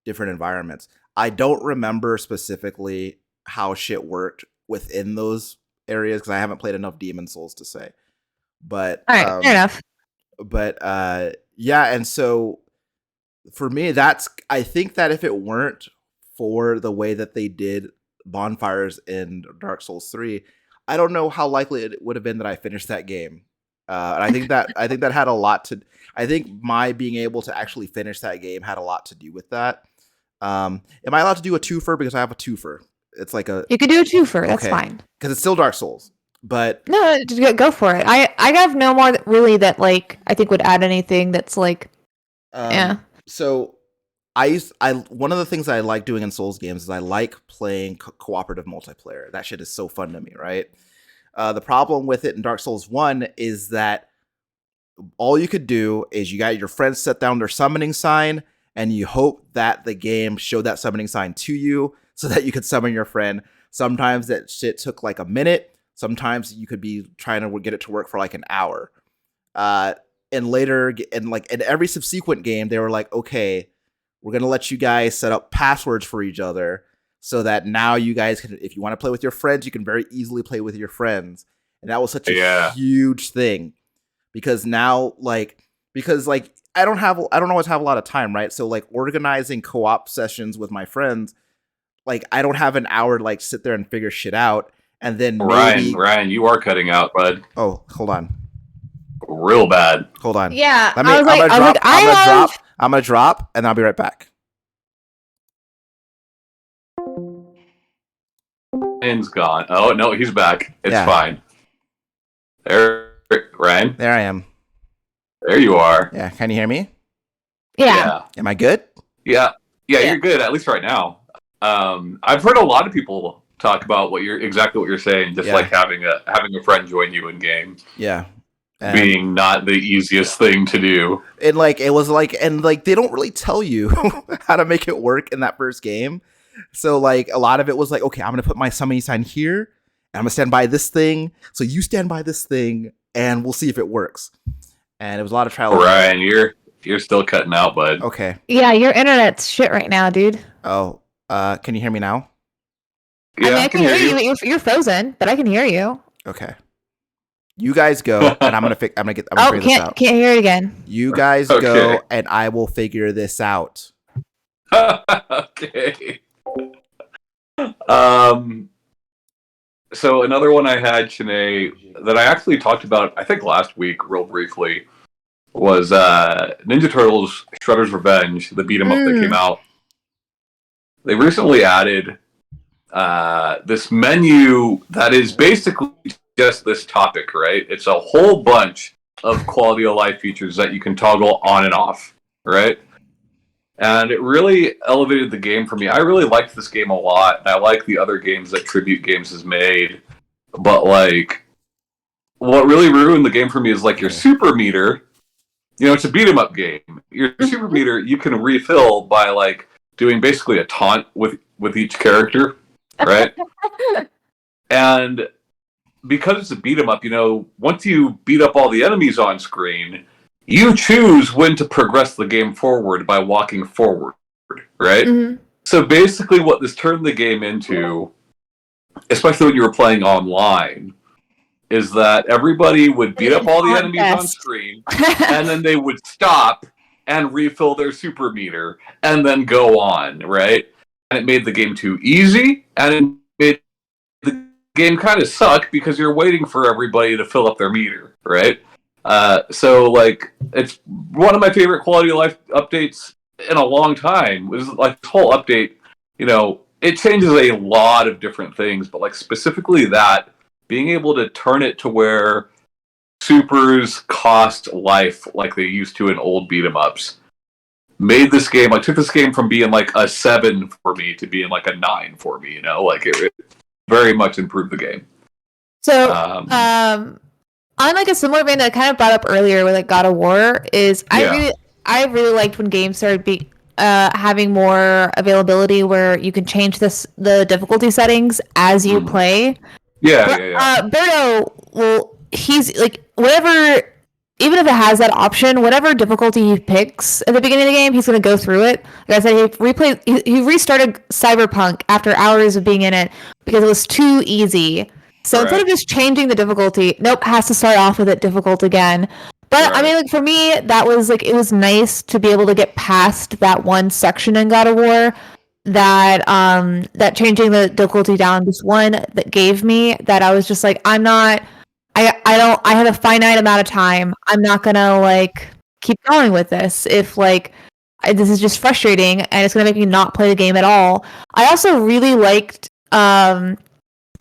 different environments. I don't remember specifically how shit worked within those areas because I haven't played enough Demon Souls to say. But All right, fair enough. But yeah, and so for me, I think that if it weren't for the way that they did bonfires in Dark Souls 3, I don't know how likely it would have been that I finished that game. And I think that had a lot to. I think my being able to actually finish that game had a lot to do with that. Am I allowed to do a twofer because I have a twofer? It's like You could do a twofer. That's Okay. fine. because it's still Dark Souls, but No, just go for it. I have no more really that like I think would add anything that's like yeah. So one of the things I like doing in Souls games is I like playing cooperative multiplayer. That shit is so fun to me, right? The problem with it in Dark Souls 1 is that all you could do is you got your friends set down their summoning sign and you hope that the game showed that summoning sign to you so that you could summon your friend. Sometimes that shit took like a minute. Sometimes you could be trying to get it to work for like an hour. And later, and like in every subsequent game, they were like, okay, we're going to let you guys set up passwords for each other so that now you guys can, if you want to play with your friends, you can very easily play with your friends. And that was such a huge thing because now because I don't always have a lot of time, right? So like organizing co-op sessions with my friends, like I don't have an hour to like sit there and figure shit out. And then Ryan, you are cutting out, bud. Oh, hold on. Real bad. Hold on. Yeah. I'm gonna drop and I'll be right back. Ryan's gone. Oh no, he's back. It's fine. There, Ryan. There I am. There you are. Yeah. Can you hear me? Yeah. Am I good? Yeah, you're good, at least right now. I've heard a lot of people talk about exactly what you're saying, just like having a friend join you in game. Yeah. Being not the easiest thing to do. And like it was like, and like they don't really tell you how to make it work in that first game. So like a lot of it was like, okay, I'm gonna put my summoning sign here, I'm gonna stand by this thing, so you stand by this thing, and we'll see if it works. And it was a lot of trial. Ryan, you're still cutting out, bud. Okay. Yeah, your internet's shit right now, dude. Oh, can you hear me now? Yeah, I can hear you. You're frozen, but I can hear you. Okay. You guys go, and I'm gonna figure this out. Can't hear it again. You guys go, and I will figure this out. Okay. So another one I had, Shanae, that I actually talked about, I think last week, real briefly, was Ninja Turtles: Shredder's Revenge, the beat 'em up that came out. They recently added this menu that is basically just this topic, right? It's a whole bunch of quality of life features that you can toggle on and off, right? And it really elevated the game for me. I really liked this game a lot. I like the other games that Tribute Games has made. But, like, what really ruined the game for me is, like, your super meter. You know, it's a beat-em-up game. Your super meter, you can refill by, like, doing basically a taunt with each character, right? And because it's a beat-em-up, you know, once you beat up all the enemies on screen, you choose when to progress the game forward by walking forward, right? Mm-hmm. So basically what this turned the game into, especially when you were playing online, is that everybody would beat up all the enemies on screen, and then they would stop and refill their super meter, and then go on, right? And it made the game too easy, and it made the game kind of suck because you're waiting for everybody to fill up their meter, right? So, like, it's one of my favorite quality of life updates in a long time. It was like this whole update, you know, it changes a lot of different things, but like specifically that, being able to turn it to where supers cost life like they used to in old beat 'em ups made this game, like, took this game from being like a 7 for me to being like a 9 for me, you know, like it very much improved the game. So, on like a similar vein that I kind of brought up earlier with like God of War is I really liked when games started having more availability where you can change the difficulty settings as you play. Berto, well, he's like whatever, even if it has that option, whatever difficulty he picks at the beginning of the game, he's going to go through it. Like I said, he restarted Cyberpunk after hours of being in it because it was too easy. So instead of just changing the difficulty, has to start off with it difficult again. But I mean, like, for me, that was like, it was nice to be able to get past that one section in God of War that changing the difficulty down just one that gave me that I was just like, I have a finite amount of time. I'm not gonna like keep going with this if like this is just frustrating and it's gonna make me not play the game at all. I also really liked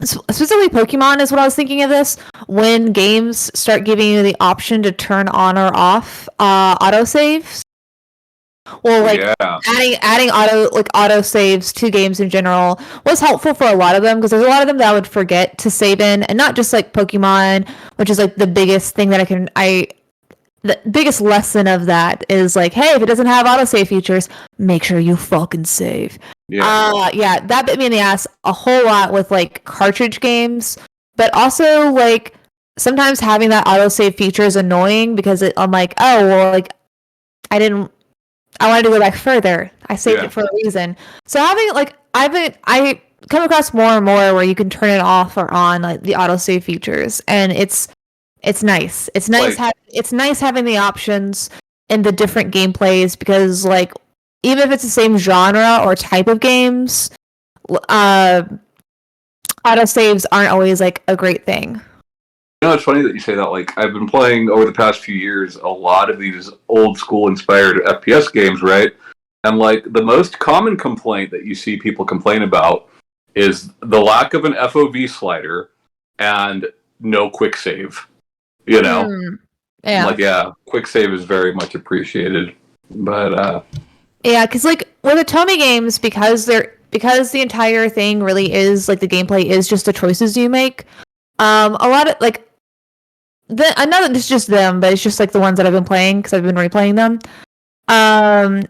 specifically Pokemon is what I was thinking of this. When games start giving you the option to turn on or off autosaves. Well, like adding auto saves to games in general was helpful for a lot of them because there's a lot of them that I would forget to save in, and not just like Pokemon, which is like the biggest thing that the biggest lesson of that is like, hey, if it doesn't have autosave features, make sure you fucking save. That bit me in the ass a whole lot with like cartridge games, but also like sometimes having that autosave feature is annoying because I'm like, oh well, like I wanted to go back further. I saved it for a reason. So having like I come across more and more where you can turn it off or on like the autosave features, and it's nice. It's nice. It's nice having the options and the different gameplays because, like, even if it's the same genre or type of games, autosaves aren't always like a great thing. You know, it's funny that you say that. Like, I've been playing over the past few years a lot of these old school inspired FPS games, right? And like the most common complaint that you see people complain about is the lack of an FOV slider and no quick save. You know, quick save is very much appreciated, but because like with the Tomy games, because the entire thing really is like the gameplay is just the choices you make. A lot of like I know that it's just them, but it's just like the ones that I've been playing because I've been replaying them.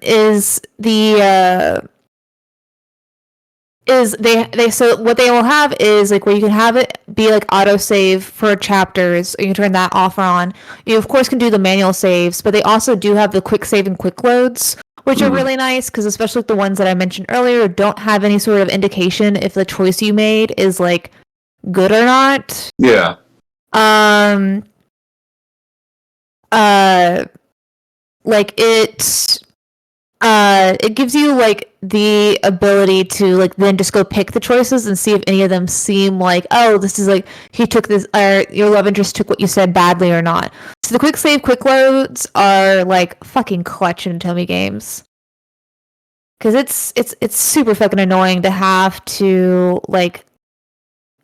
Is the is they so what they will have is like where you can have it be like auto save for chapters. You can turn that off or on. You of course can do the manual saves, but they also do have the quick save and quick loads, which are really nice because especially the ones that I mentioned earlier don't have any sort of indication if the choice you made is like good or not. Yeah. Like it gives you like the ability to like then just go pick the choices and see if any of them seem like, oh, this is like he took this, or your love interest took what you said badly or not. So the quick save quick loads are like fucking clutch in Tomy games, because it's super fucking annoying to have to like,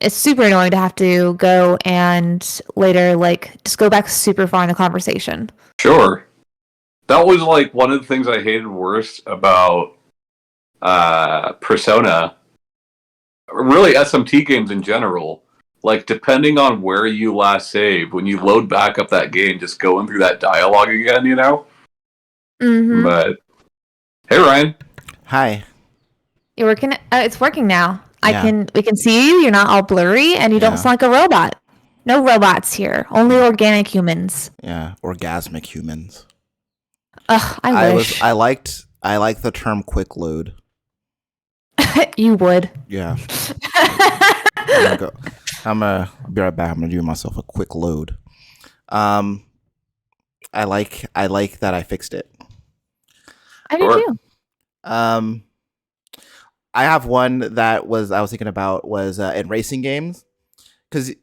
it's super annoying to have to go and later like just go back super far in the conversation. Sure. That was like one of the things I hated worst about Persona, really SMT games in general. Like, depending on where you last saved, when you load back up that game, just going through that dialogue again, you know? Mm-hmm. But, hey Ryan. Hi. You're working. It's working now. Yeah. We can see you. You're not all blurry, and you don't sound like a robot. No robots here. Only organic humans. Yeah, orgasmic humans. Ugh, I wish. I liked the term quick load. You would. Yeah. I'm gonna be right back. I'm gonna do myself a quick load. I like that I fixed it. I do too. I have one that I was thinking about was in racing games, because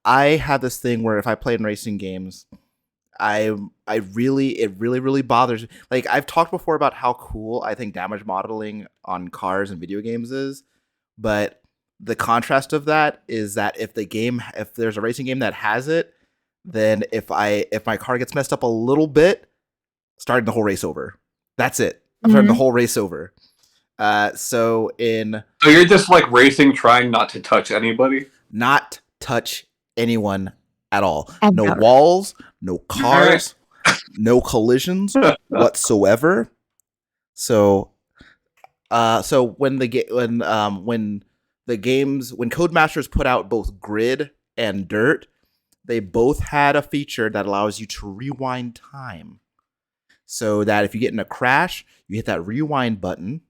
I have this thing where if I play in racing games, it really bothers me. Like, I've talked before about how cool I think damage modeling on cars and video games is, but the contrast of that is that if there's a racing game that has it, then if my car gets messed up a little bit, starting the whole race over. That's it. I'm starting the whole race over. So you're just like racing, trying not to touch anybody? Not touch anyone at all. No walls, no cars, no collisions whatsoever. So when Codemasters put out both Grid and Dirt, they both had a feature that allows you to rewind time. So that if you get in a crash, you hit that rewind button,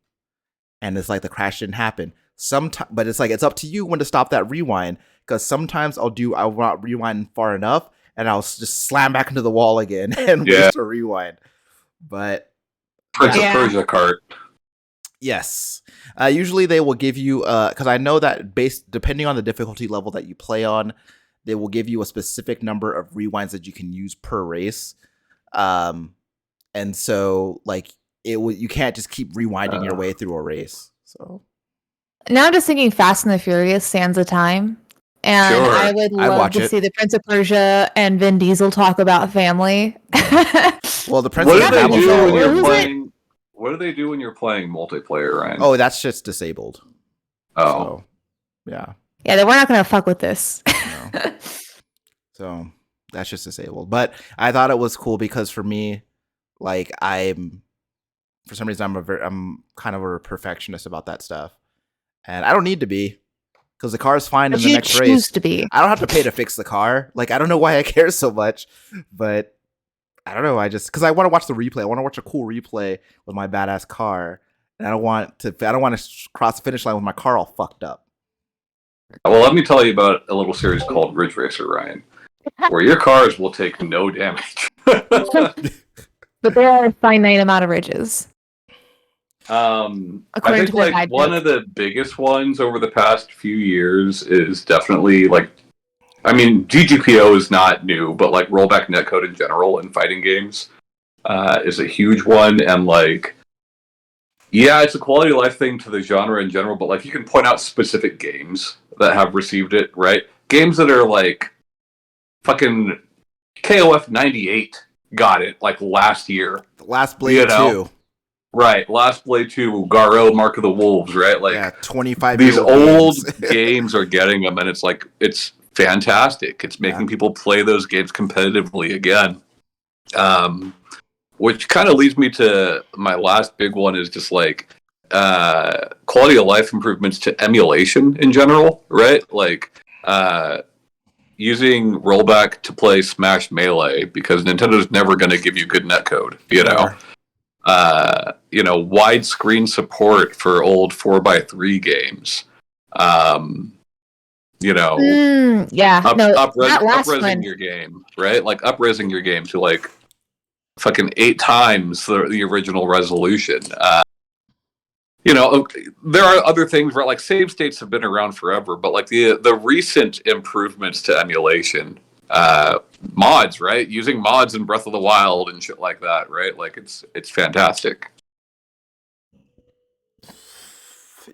and it's like the crash didn't happen. But it's like it's up to you when to stop that rewind, because sometimes I'll not rewind far enough, and I'll just slam back into the wall again and waste a rewind. But Prince of Persia cart. Yes. Usually they will give you, because I know that depending on the difficulty level that you play on, they will give you a specific number of rewinds that you can use per race. And so like you can't just keep rewinding your way through a race. So now I'm just thinking Fast and the Furious stands a time. And I would love to see the Prince of Persia and Vin Diesel talk about family. Well, the Prince of Persia. What do they do when you're playing multiplayer, Ryan? Oh, that's just disabled. Oh. So, yeah. Yeah, we're not going to fuck with this. No. So, that's just disabled. But I thought it was cool because for me, like, for some reason, I'm kind of a perfectionist about that stuff. And I don't need to be, because the car's fine in the next race. To be. I don't have to pay to fix the car. Like, I don't know why I care so much, but I don't know. Because I want to watch the replay. I want to watch a cool replay with my badass car, and I don't want to cross the finish line with my car all fucked up. Well, let me tell you about a little series called Ridge Racer, Ryan, where your cars will take no damage. But there are a finite amount of ridges. I think like one of the biggest ones over the past few years is definitely like, I mean, GGPO is not new, but like rollback netcode in general in fighting games is a huge one. And like, yeah, it's a quality of life thing to the genre in general, but like you can point out specific games that have received it, right? Games that are like fucking KOF 98 got it like last year. Last Blade 2. Right, Last Blade 2, Garo, Mark of the Wolves, right? Like, yeah, 25 these old games are getting them, and it's like, it's fantastic. It's making people play those games competitively again. Which kind of leads me to my last big one is just like, quality of life improvements to emulation in general, right? Like using rollback to play Smash Melee because Nintendo's never going to give you good netcode, you know. Widescreen support for old 4x3 games. Up-resing your game, right? Like up-resing your game to like fucking 8 times the original resolution. There are other things where like save states have been around forever, but like the recent improvements to emulation, mods, right? Using mods in Breath of the Wild and shit like that, right? Like it's fantastic.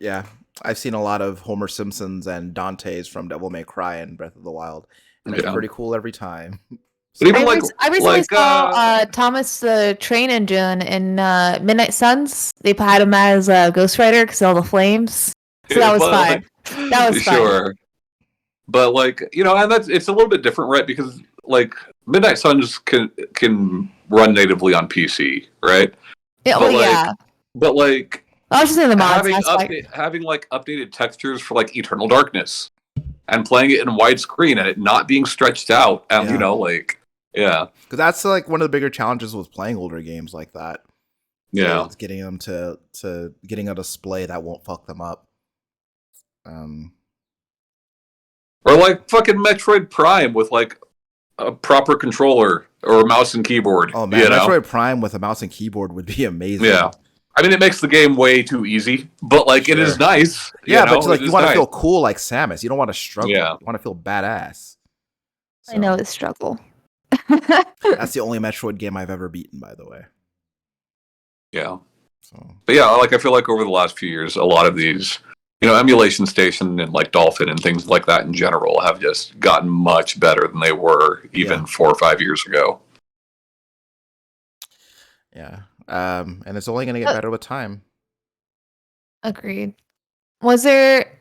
Yeah, I've seen a lot of Homer Simpsons and Dante's from Devil May Cry and Breath of the Wild, and it's pretty cool every time. I recently saw Thomas the Train Engine in Midnight Suns. They had him as a Ghostwriter because of all the flames. So that was fun. That was fun. Sure. But and it's a little bit different, right? Because like Midnight Suns can run natively on PC, right? Yeah, But like I was just saying the mods having like updated textures for like Eternal Darkness and playing it in widescreen and it not being stretched out and because that's like one of the bigger challenges with playing older games like that. Yeah, it's getting them to getting a display that won't fuck them up. Or like fucking Metroid Prime with like a proper controller or a mouse and keyboard. Oh man, Metroid Prime with a mouse and keyboard would be amazing. Yeah. I mean, it makes the game way too easy, but like it is nice. Yeah, but like you want to feel cool like Samus. You don't want to struggle. Yeah. You want to feel badass. So. I know it's struggle. That's the only Metroid game I've ever beaten, by the way. Yeah. But yeah, like I feel like over the last few years, a lot of these, Emulation Station and like Dolphin and things like that in general have just gotten much better than they were even 4 or 5 years ago. Yeah. And it's only going to get better with time. Agreed. Was there,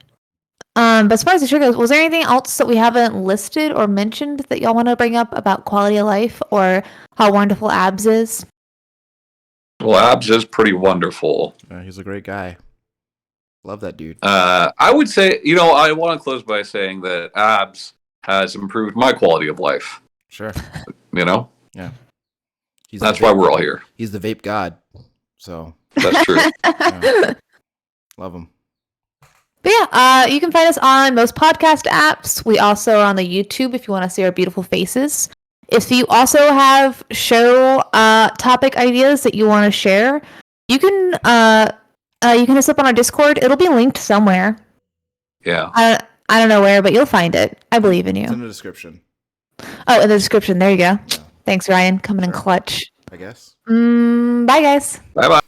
but as far as the show goes, was there anything else that we haven't listed or mentioned that y'all want to bring up about quality of life or how wonderful Abs is? Well, Abs is pretty wonderful. He's a great guy. Love that dude. I would say, I want to close by saying that Abs has improved my quality of life. Sure. Yeah. That's why we're all here. He's the vape god. So that's true. Love him. But you can find us on most podcast apps. We also are on the YouTube if you want to see our beautiful faces. If you also have show topic ideas that you want to share, you can hit us up on our Discord. It'll be linked somewhere. Yeah. I don't know where, but you'll find it. I believe in you. It's in the description. Oh, in the description. There you go. Yeah. Thanks, Ryan. Coming in clutch. I guess. Bye, guys. Bye-bye.